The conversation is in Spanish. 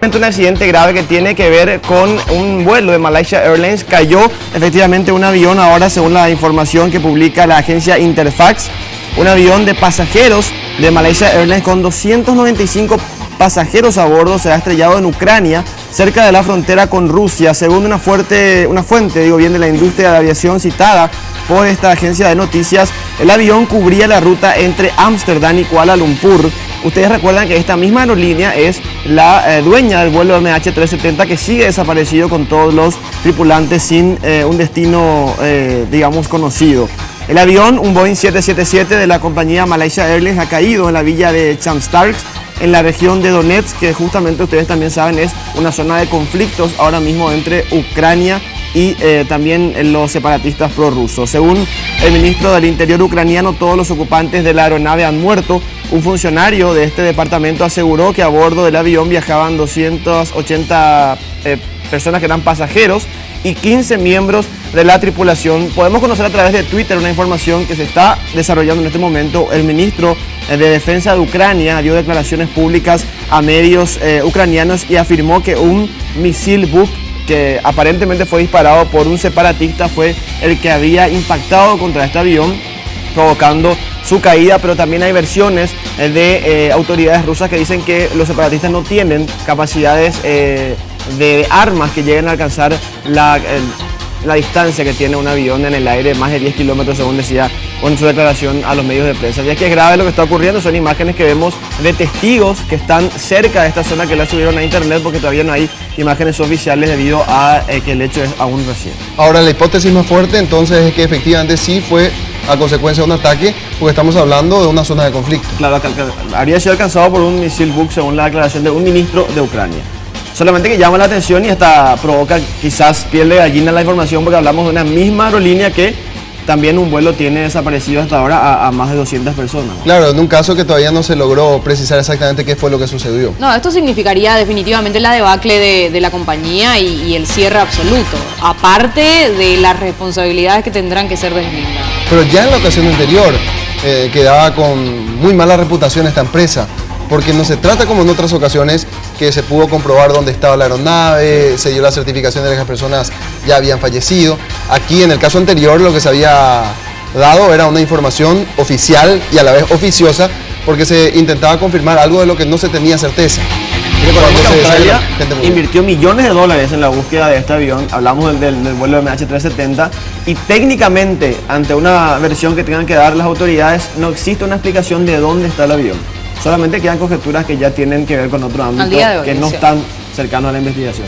Un accidente grave que tiene que ver con un vuelo de Malaysia Airlines. Cayó efectivamente un avión ahora, según la información que publica la agencia Interfax. Un avión de pasajeros de Malaysia Airlines con 295 pasajeros a bordo se ha estrellado en Ucrania, cerca de la frontera con Rusia, según una fuente de la industria de aviación citada por esta agencia de noticias. El avión cubría la ruta entre Ámsterdam y Kuala Lumpur. Ustedes recuerdan que esta misma aerolínea es la dueña del vuelo MH370 que sigue desaparecido con todos los tripulantes sin un destino, digamos, conocido. El avión, un Boeing 777 de la compañía Malaysia Airlines, ha caído en la villa de Chamstarsk, en la región de Donetsk, que justamente ustedes también saben es una zona de conflictos ahora mismo entre Ucrania y también los separatistas prorrusos. Según el ministro del Interior ucraniano, todos los ocupantes de la aeronave han muerto. Un funcionario de este departamento aseguró que a bordo del avión viajaban 280 personas que eran pasajeros y 15 miembros de la tripulación. Podemos conocer a través de Twitter una información que se está desarrollando en este momento. El ministro de Defensa de Ucrania dio declaraciones públicas a medios ucranianos y afirmó que un misil Buk que aparentemente fue disparado por un separatista fue el que había impactado contra este avión, provocando su caída, pero también hay versiones de autoridades rusas que dicen que los separatistas no tienen capacidades de armas que lleguen a alcanzar la distancia que tiene un avión en el aire, más de 10 kilómetros, según decía en su declaración a los medios de prensa. Ya que es grave lo que está ocurriendo, son imágenes que vemos de testigos que están cerca de esta zona, que la subieron a internet porque todavía no hay imágenes oficiales debido a que el hecho es aún reciente. Ahora, la hipótesis más fuerte entonces es que efectivamente sí fue a consecuencia de un ataque, porque estamos hablando de una zona de conflicto. Claro, habría sido alcanzado por un misil Buk, según la declaración de un ministro de Ucrania. Solamente que llama la atención y hasta provoca quizás piel de gallina la información, porque hablamos de una misma aerolínea que también un vuelo tiene desaparecido hasta ahora a más de 200 personas. Claro, en un caso que todavía no se logró precisar exactamente qué fue lo que sucedió. No, esto significaría definitivamente la debacle de la compañía y el cierre absoluto, aparte de las responsabilidades que tendrán que ser deslindadas. Pero ya en la ocasión anterior quedaba con muy mala reputación esta empresa, porque no se trata como en otras ocasiones que se pudo comprobar dónde estaba la aeronave, se dio la certificación de que las personas ya habían fallecido. Aquí en el caso anterior lo que se había dado era una información oficial y a la vez oficiosa, porque se intentaba confirmar algo de lo que no se tenía certeza. Recordemos que Australia invirtió millones de dólares en la búsqueda de este avión. Hablamos del vuelo MH370 y técnicamente ante una versión que tengan que dar las autoridades no existe una explicación de dónde está el avión. Solamente quedan conjeturas que ya tienen que ver con otro ámbito que no están cercanos a la investigación.